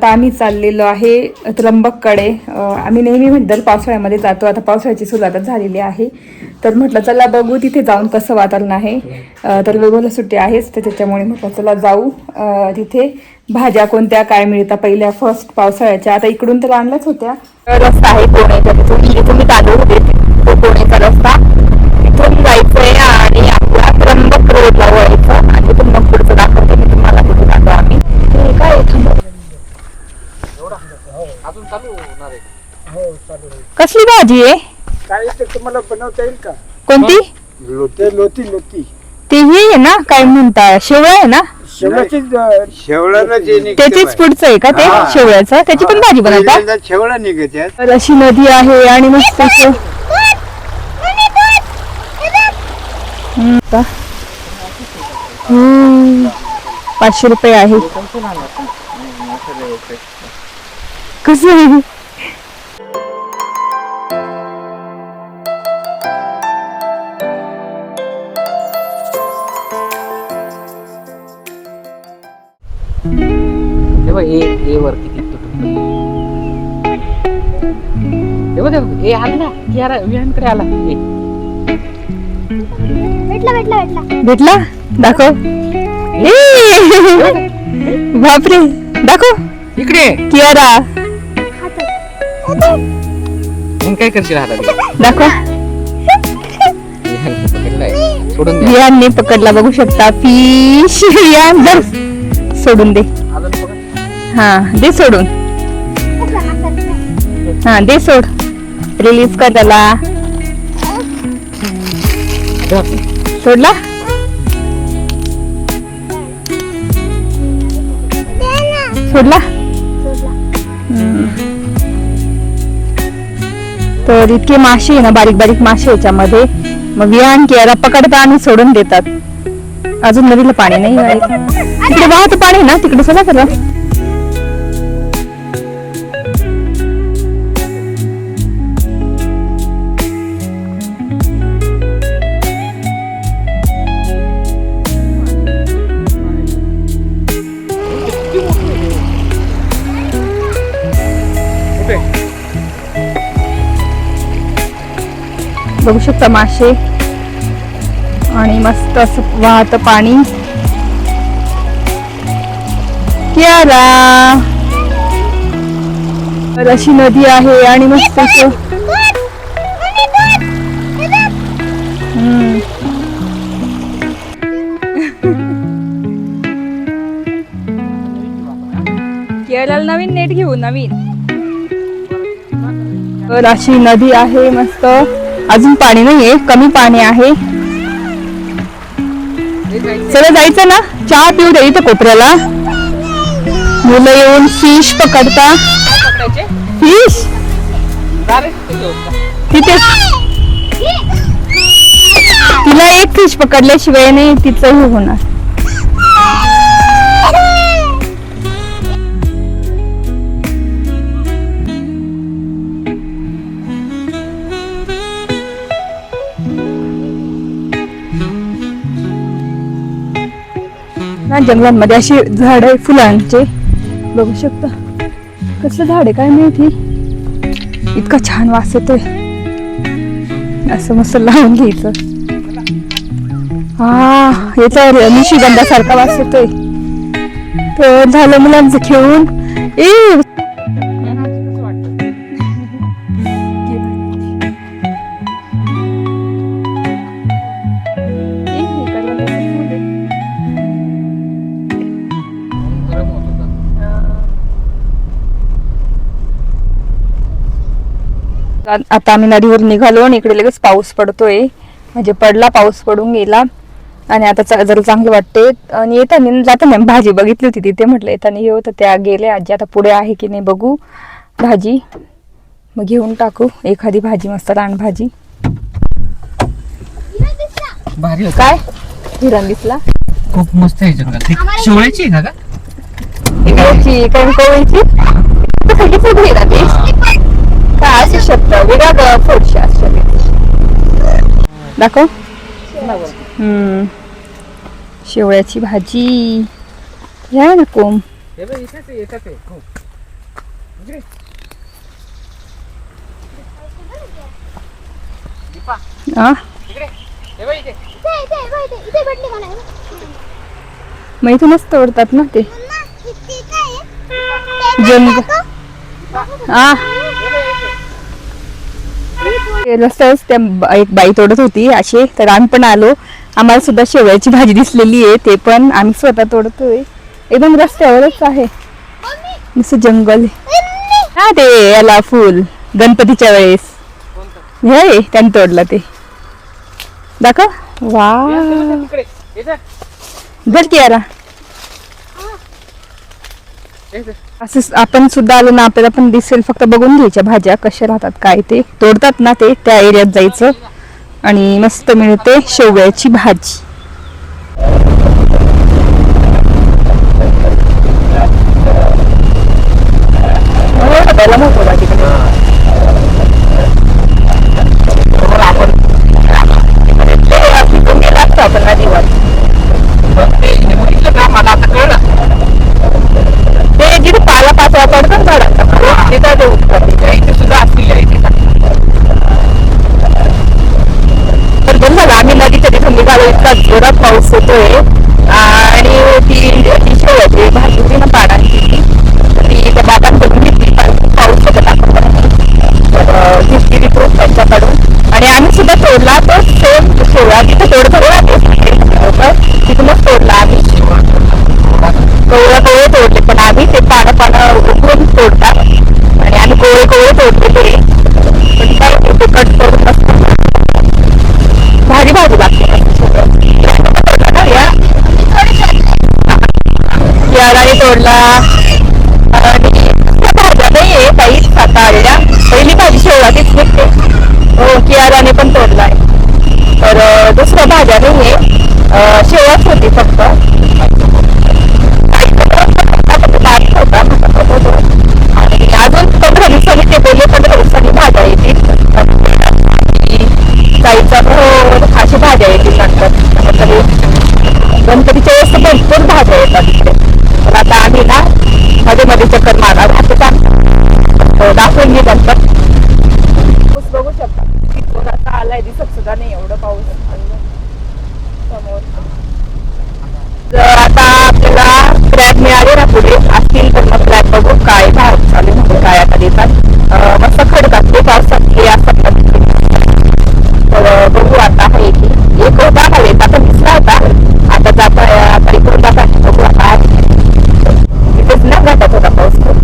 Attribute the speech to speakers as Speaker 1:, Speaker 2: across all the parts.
Speaker 1: आता आम्ही चाललेलो आहे त्र्यंबककडे. आम्ही नेहमी दर पावसाळ्यामध्ये जातो. आता पावसाळ्याची सुरुवातच झालेली आहे, तर म्हटलं चला बघू तिथे जाऊन कसं वातावरण आहे. तर वेगवेगळ्या सुट्टी आहेच, तर त्याच्यामुळे म्हटलं चला जाऊ. तिथे भाज्या कोणत्या काय मिळतात पहिल्या फर्स्ट पावसाळ्याच्या. आता इकडून तर आणल्याच होत्या. रस्ता आहे पुण्याच्या, तिथून मी चालू होते तो पुण्याचा रस्ता. तिथून जायचंय आणि आपला त्र्यंबक रोडला वळायचं आणि तिथून मग पुढचं दाखवते मी तुम्हाला. तिथे जातो आम्ही. काय कसली भाजी आहे?
Speaker 2: काय ते तुम्हाला बनवता येईल का?
Speaker 1: कोणती?
Speaker 2: लोती
Speaker 1: ते हे आहे ना, काय म्हणता, शेवळा आहे ना? त्याचीच पुढचं आहे का ते शेवळ्याचं? त्याची पण भाजी बनवतात.
Speaker 2: शेवळा निघते.
Speaker 1: अशी नदी आहे आणि मस्त 500 रुपये आहे. कसं आहे?
Speaker 3: तेव्हा ए वरती तेव्हा ए आला ना, यार विहानकडे आला.
Speaker 1: भेटला दाखव. बापरे, दाखव
Speaker 3: इकडे.
Speaker 1: कियारा
Speaker 3: मग काय करशील हातात?
Speaker 1: दाखव.
Speaker 3: सोडून
Speaker 1: विहानने पकडला, बघू शकता. फिश. विहान धर, सोडून दे. हा दे सोडून. हा दे सोड, रिलीज कर त्याला. सोडला. सोडला. तर इतके मासे आहे ना, बारीक बारीक मासे याच्यामध्ये. मग विहान कियारा पकडतात आणि सोडून देतात. अजून नदीला पाणी नाही. तिकडे वाहत पाणी ना, तिकडे चला करा. बघू शकता मासे आणि मस्त असं वाहत पाणी. कियारा अशी नदी आहे आणि मस्त कियाराला नवीन नेट घेऊ. नवीन अशी नदी आहे मस्त. अजून पाणी नाहीये, कमी पाणी आहे. सगळं जायचं ना, चहा पिऊ दे इथं कोपऱ्याला. मुलं येऊन फिश पकडता. फिश तिथे तिला एक फिश पकडल्याशिवाय नाही तिचं हे होणार. जंगलांमध्ये अशी झाड आहे फुलांचे, बघू शकता. कसलं झाड आहे काय माहिती, इतका छान वास येतोय. असं मस्त लावून घ्यायचं. हा याचा निशिगंधासारखा वास येतोय. तर झालं मुलांचं खेळून. आता आम्ही नदीवर निघालो आणि इकडे लगेच पाऊस पडतोय. म्हणजे पडला, पाऊस पडून गेला आणि आता जरा चांगलं वाटते. आणि येताना जाताना भाजी बघितली होती तिथे, म्हटलं येताना हे होतं, त्या गेल्या आजी. आता पुढे आहे की नाही बघू भाजी, मग घेऊन टाकू एखादी भाजी, मस्त रानभाजी.
Speaker 3: भारी
Speaker 1: काय हिरण दिसला,
Speaker 3: खूप मस्त आहे. शेवळ्याची आहे का?
Speaker 1: काय असू शकतं, वेगळा फोडशी असू शकते. दाखव. शेवळ्याची भाजी. या ना कोंब.
Speaker 3: दीपा
Speaker 1: हा
Speaker 3: इकडे हे बघ इथे.
Speaker 1: मग इथूनच तोडतात ना ते जंग हा ते रस्त्यावरच त्या एक बाई तोडत होती अशी, तर आम्ही पण आलो. आम्हाला सुद्धा शेवयाची भाजी दिसलेली आहे, ते पण आम्ही स्वतः तोडतोय. एकदम रस्त्यावरच आहे, नुसतं जंगल हा. ते याला फुल गणपतीच्या वेळेस हे त्याने तोडलं ते. दाखव वा
Speaker 3: तिकडे हे जा.
Speaker 1: धर की याला.
Speaker 3: हे जा.
Speaker 1: असं आपण सुद्धा आलो ना, आपल्याला पण दिसेल. फक्त बघून घ्यायच्या भाज्या कशा राहतात, काय ते तोडतात ना ते त्या एरियात जायचं आणि मस्त मिळते शेवयाची भाजी. ते जिथे पाला पाचवा पडतो ना झाडाचा, तिथं ते उठतात. इथे सुद्धा असतील तर बंद झालं. आम्ही नदीच्या तिथून निघालो, इतका जोरात पाऊस येतोय आणि ती शेवयाची भाजी होती ना पाण्याची, ती त्या बाबांकडून घेतली. पाऊस होता घेतली तो त्यांच्याकडून आणि आम्ही सुद्धा तोडला. तो सेम शेवया तिथं तोडतो तिथूनच तोडला आम्ही. कोवळे तोडले, पण आम्ही ते पानं उकळून तोडतात आणि आम्ही कोवळे तोडले ते, पण काय ते कट करून भारी भाजी लागते. यालाही तोडला आणि भाज्या नाही आहे काही खाता आलेल्या. पहिली भाजी शेवळा तीच निघते. हो कियाराने पण तोडलाय. तर दुसऱ्या भाज्या नाही आहे, शेवळाच होती फक्त. आणि अजून 15 दिवसांनी ते बोलले 15 दिवसांनी भाज्या येतील, जायचा अशी भाज्या येतील नंतर. गणपतीच्या वेळेस भरपूर भाज्या येतात तिथे. तर आता आम्ही ना मध्ये मध्ये चक्कर मारणार दाखवून घे गणपत. पाऊस बघू शकता किती आता आलाय, दिसत सुद्धा नाही एवढं पाऊस समोर. आता आपल्याला क्रॅब मिळाले ना पुढे असतील तर मग क्रॅब बघू काय भाव चालू म्हणजे काय आता देतात. मस्त खडकात ते पावसात हे असतात. तर बघू आता आहे की एक होता हवेत, आता दिसला होता. आता जाता आता इकडून जाता बघू आता. तिथेच ना घाटात होता पाऊस खूप.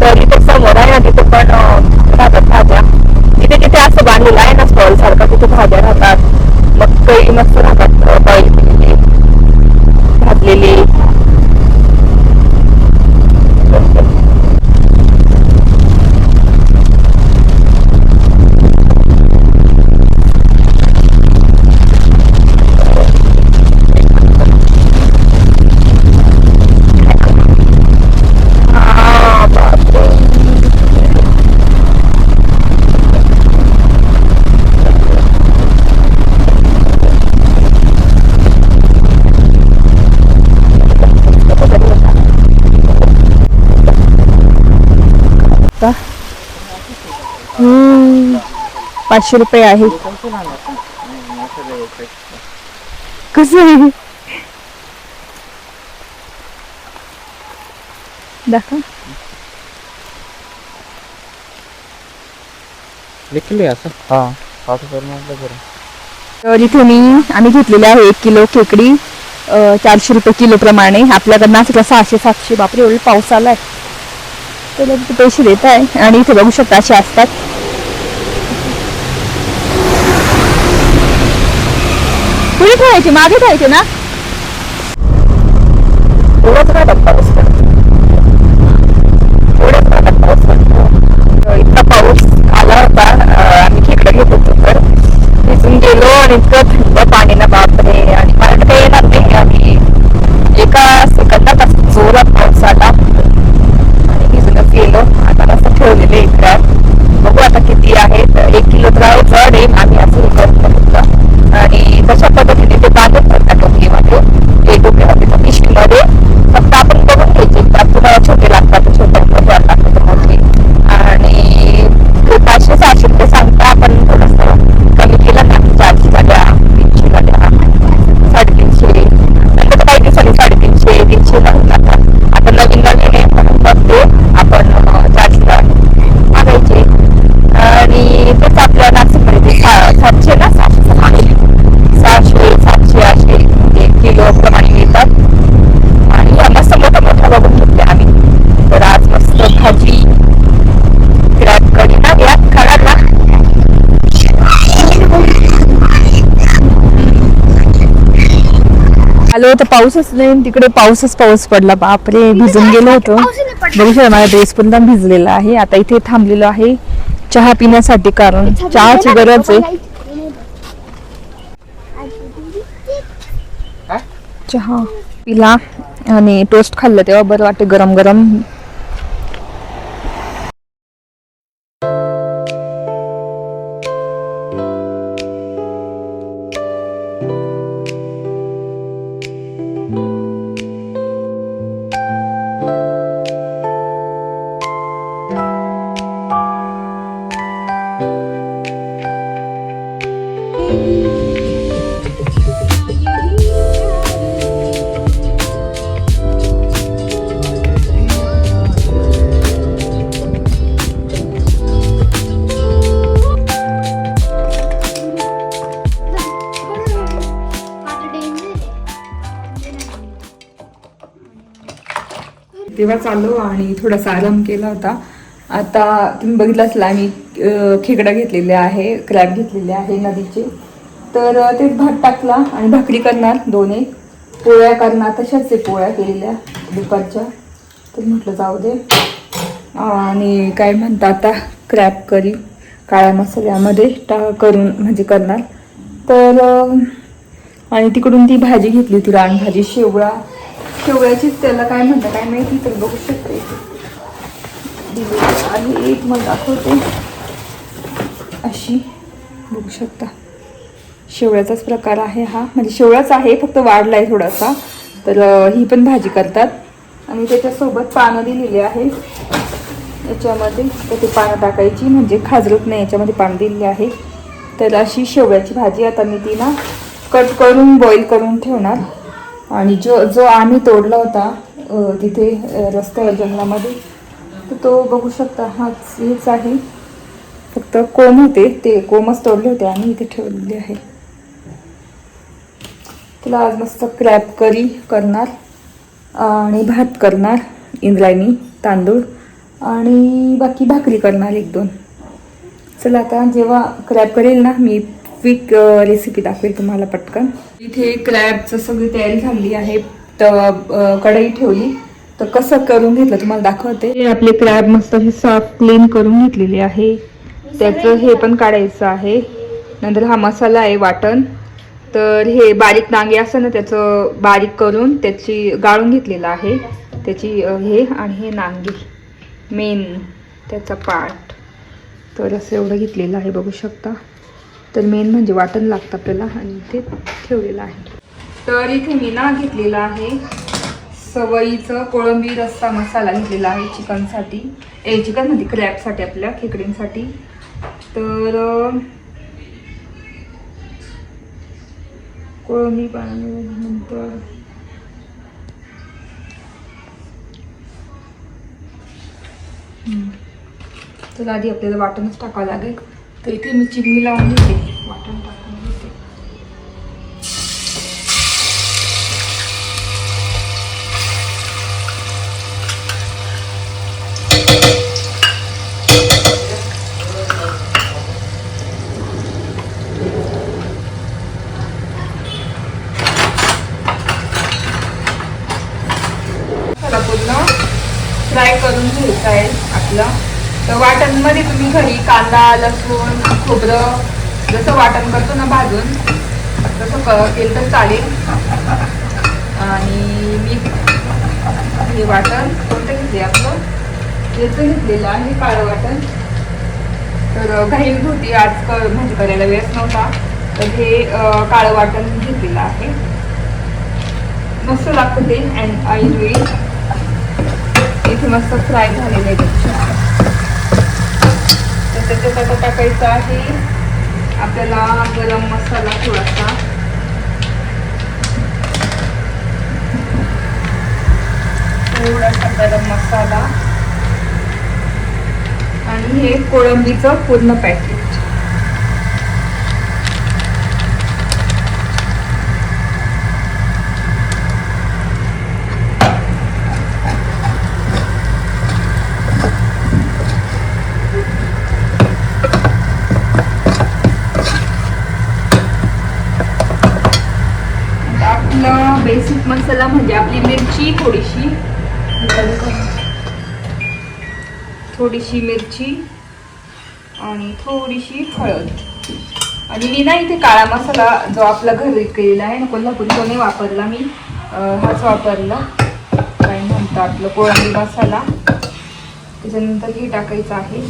Speaker 1: तर इथे समोर आहे ना, तिथे पण राहतात भाज्या. तिथे तिथे असं बांधलेलं आहे ना स्टॉल सारखं, तिथे भाज्या राहतात. मग काही मस्त राहतात भाजलेले. का 500 रुपये आहे. कसं आहे दाखव.
Speaker 3: लिखले असं हा
Speaker 1: तर इथे आम्ही घेतलेले आहे 1 किलो खेकडी 400 रुपये किलो प्रमाणे. आपल्याकडे नाशिकला 600-700. बापरे एवढे पाऊस आलाय. त्याला तिथे पैसे देत आहे आणि इथे बघू शकता असे असतात. पुढे ठेवायचे, मागे ठेवायचे ना. इतका पाऊस आला होता. आम्ही खेकडे घेत होतो तर भिजून गेलो आणि इतकं थंड पाणी ना बापरे. आणि मला काही येणार नाही. आम्ही एका सेकंदात जोरात पाऊस आला आणि भिजूनच गेलो. आता असं ठेवलेले इकडे बघू आता किती आहेत. 1 किलो तर जड आहे. आम्ही असं करतो आणि तशा पद्धतीने ते बांधत त्या टोपलीमध्ये, ते टोपलीमध्ये पिशवीमध्ये फक्त आपण बघून घ्यायचे. तर पाऊसच नाही, तिकडे पाऊस पडला. बापरे, भिजून गेलो होतो. बघू शकता माझा ड्रेस पण भिजलेला आहे. आता इथे थांबलेलो आहे चहा पिण्यासाठी, कारण चहाची गरज आहे. चहा पिला आणि टोस्ट खाल्लं तेव्हा बरं वाटते गरम गरम. तेव्हा चालू आणि थोडासा आराम केला होता. आता तुम्ही बघितलं असेल आम्ही खेकडा घेतलेले आहे, क्रॅब घेतलेले आहे नदीचे. तर ते भात टाकला आणि भाकरी करणार, 2 पोळ्या करणार. तशाच ते पोळ्या केलेल्या दुपारच्या. तर म्हटलं जाऊ दे. आणि काय म्हणतात आता क्रॅब करी काळ्या मसाल्यामध्ये करून म्हणजे करणार. तर आणि तिकडून ती भाजी घेतली होती, रानभाजी, शेवळ्याचीच, त्याला काय म्हणतात काय माहिती. तर बघू शकते आहे, एक मग दाखवते. अशी बघू शकता शेवळ्याचाच प्रकार आहे हा, म्हणजे शेवळाच आहे फक्त वाढलाय थोडासा. तर ही पण भाजी करतात. आणि त्याच्यासोबत पानं दिलेली आहे याच्यामध्ये, तर ते पानं टाकायची म्हणजे खाजरत नाही, याच्यामध्ये पानं दिलेली आहे. तर अशी शेवळ्याची भाजी. आता मी ती ना कट करून बॉईल करून ठेवणार. आणि जो आम्ही तोडला होता तिथे रस्त्यावर जंगलामध्ये, तर तो बघू शकता हेच आहे. फक्त कोंब होते, ते कोंबच तोडले होते आणि इथे ठेवलेले आहे. तुला आज मस्त क्रॅब करी करणार आणि भात करणार, इंद्रायणी तांदूळ, आणि बाकी भाकरी करणार 1-2. चला आता जेव्हा क्रॅब करेल ना मी क्विक रेसिपी दाखवेल तुम्हाला पटकन. इथे क्रॅबचं सगळी तयारी झाली आहे. तर कढई ठेवली, तर कसं करून घेतलं तुम्हाला दाखवते. हे आपले क्रॅब मस्त हे साफ क्लीन करून घेतलेले आहे. त्याचं हे पण काढायचं आहे. नंतर हा मसाला आहे वाटण. तर हे बारीक नांगे असं ना, त्याचं बारीक करून त्याची गाळून घेतलेलं आहे. त्याची हे आणि हे नांगे मेन त्याचा पार्ट. तर असं एवढं घेतलेलं आहे बघू शकता. तर मेन म्हणजे वाटण लागतं आपल्याला आणि ते ठेवलेलं आहे. तर इथे मी ना घेतलेला आहे सवयीचं कोळंबी रस्सा मसाला घेतलेला आहे चिकनसाठी, चिकन म्हणजे क्रॅबसाठी, आपल्या खेकडींसाठी. तर कोळंबी पाण्यानंतर तर आधी आपल्याला वाटणच टाकावं लागेल. तर इथे मी चिमणी लावून घेते, वाटण टाकून घेते. पूर्ण फ्राय करून घ्यायचं आहे आपलं. तर वाटणमध्ये तुम्ही घरी कांदा, लसूण, खोबरं जसं वाटण करतो ना भाजून, तसं केलं तर चालेल. आणि मी हे वाटण कोणतं घेतले आपलं याचं घेतलेलं आहे काळं वाटण. तर घाई होती आज म्हणजे करायला वेळच नव्हता, तर हे काळं वाटण घेतलेलं आहे. मस्त लागतं ते अँड ऐनवेळी. इथे मस्त फ्राय झालेलं आहे. तर त्याच्यात आता टाकायचं आहे आपल्याला गरम मसाला थोडासा. गरम मसाला आणि हे कोळंबीचं पूर्ण पॅकेट. बेसिक मसाला म्हणजे आपली मिरची थोडीशी मिरची आणि थोडीशी हळद. आणि मी ना इथे काळा मसाला जो आपला घरी केलेला आहे ना कोल्हापुरी तो नाही वापरला मी, हाच वापरला. काय म्हणतात आपलं कोळंबी मसाला. त्याच्यानंतर हे टाकायचं आहे.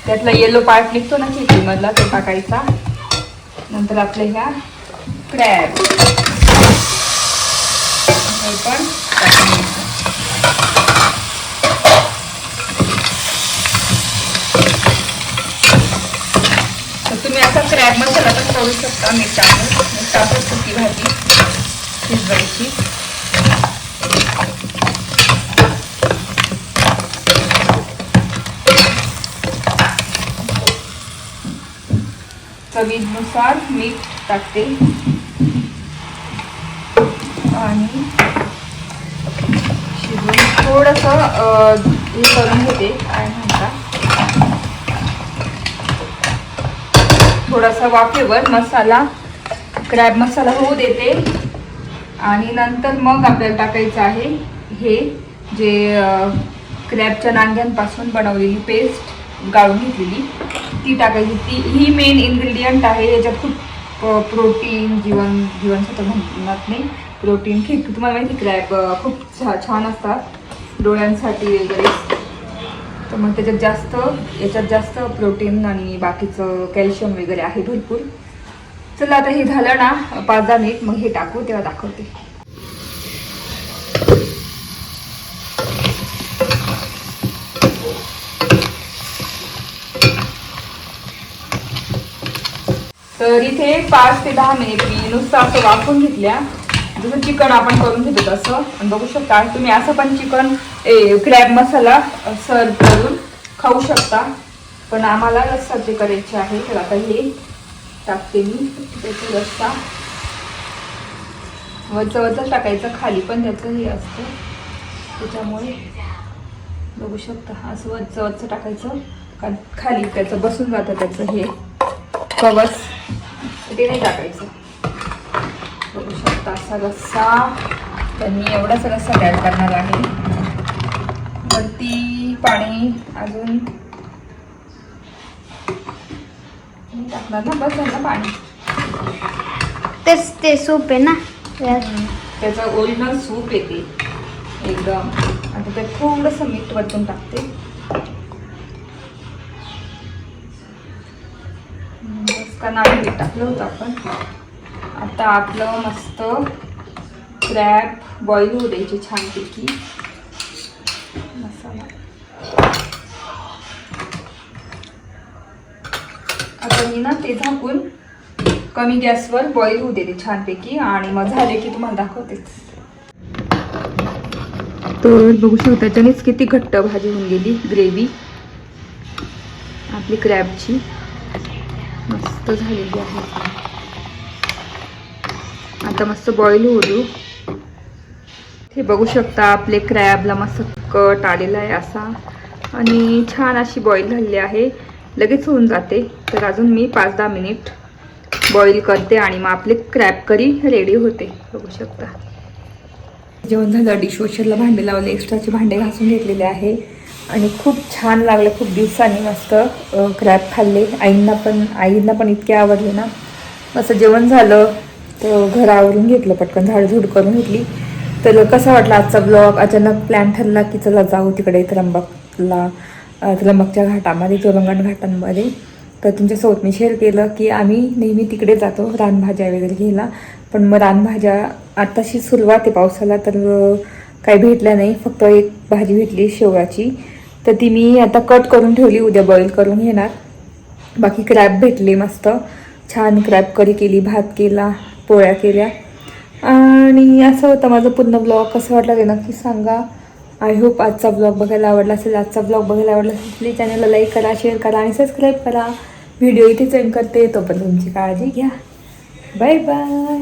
Speaker 1: त्यातला येलो पार्ट निघतो ना खिचडीमधला तो टाकायचा. नंतर आपल्या ह्या क्रॅब हे पण टाकायचं. तर तुम्ही असा क्रॅब मसाला पण करू शकता. मीठ टाकून सुकी भाजी शिजवायची. चवीनुसार मीठ टाकते आणि शिजवून थोडंसं हे करून घेते. काय म्हणता थोडासा वाफेवर मसाला क्रॅब मसाला होऊ देते. आणि नंतर मग आपल्याला टाकायचं आहे हे जे क्रॅबच्या नांग्यांपासून बनवलेली पेस्ट गाळून घेतलेली ती टाकायची. ही मेन इन्ग्रेडियंट आहे. याच्यात खूप प्रोटीन जीवनसत्व म्हणत नाही प्रोटीन ठीक तुम्हाला माहिती क्रॅब खूप छान असतात डोळ्यांसाठी वगैरे. तर मग याच्यात जास्त प्रोटीन आणि बाकीचं कॅल्शियम वगैरे आहे भरपूर. चला आता हे झालं ना 5-10 मिनिट मग हे टाकू तेव्हा दाखवते. तर इथे 5 ते 10 मिनिट मी नुसतं असं वाफून घेतल्या जसं चिकन आपण करून घेतो तसं. आणि बघू शकता तुम्ही असं पण चिकन क्रॅब मसाला सर्व करून खाऊ शकता. पण आम्हाला रस्साचे करायचे आहे. तर आता हे टाकते मी त्याचा रस्सा. वरचं टाकायचं खाली पण त्याचं हे असतं त्याच्यामुळे बघू शकता असं वरचं टाकायचं कारण खाली त्याचं बसून जातं त्याचं हे कवच ते नाही टाकायचं. बघू शकता असा रस्सा. तर मी एवढाच रस्सा तयार करणार आहे. वरती पाणी अजून टाकणार ना बस झालं पाणी.
Speaker 4: तेच ते सूप आहे ना
Speaker 1: त्याचं ओरिजिनल सूप येते एकदम. आता त्यात थोडंसं मीठ वरतून टाकते. बस का नारळ मीठ टाकलं होतं आपण. आता आपलं मस्त क्रॅब बॉईल होऊ द्यायची छानपैकी. मसाला आता मी ना ते झाकून कमी गॅसवर बॉईल होऊ देते छानपैकी आणि मग झाले की तुम्हाला दाखवते. तर बघू शकता त्याच्यानेच किती घट्ट भाजी होऊन गेली ग्रेव्ही आपली क्रॅबची मस्त झालेली आहे. आता मस्त बॉईल होऊ देऊ. हे बघू शकता आपले क्रॅबला मस्त कट आलेला आहे असा आणि छान अशी बॉईल झालेली आहे. लगेच होऊन जाते. तर अजून मी 5-10 मिनिट बॉईल करते आणि मग आपले क्रॅब करी रेडी होते. बघू शकता जेवण झालं. डिशवॉशरला भांडे लावले. एक्स्ट्राचे भांडे घासून घेतलेले आहे आणि खूप छान लागले. खूप दिवसांनी मस्त क्रॅब खाल्ले. आईंना पण इतके आवडले ना. मस्त जेवण झालं तर घर आवरून घेतलं पटकन झाडझूड करून घेतली. तर कसा वाटला आजचा ब्लॉग. अचानक प्लॅन ठरला की चला जाऊ तिकडे त्र्यंबकच्या घाटामध्ये चोरंगण घाटांमध्ये. तर तुमच्यासोबत मी शेअर केलं की आम्ही नेहमी तिकडे जातो रानभाज्या वगैरे घ्यायला. पण मग रानभाज्या आताशी सुरुवात आहे पावसाला तर काही भेटल्या नाही. फक्त एक भाजी भेटली शेवगाची. तर ती मी आता कट करून ठेवली. उद्या बॉईल करून घेणार. बाकी क्रॅब भेटले मस्त छान. क्रॅब करी केली. भात केला. पोळ्या केल्या. आणि असं होतं माझं पूर्ण ब्लॉग. कसं वाटलं ते नक्की सांगा. आय होप आजचा ब्लॉग बघायला आवडला असेल. आजचा ब्लॉग बघायला आवडला असेल प्लीज चॅनलला लाईक करा, शेअर करा आणि सबस्क्राईब करा. व्हिडिओ इथेच एंड करते. तोपर्यंत तुमची काळजी घ्या. Bye bye.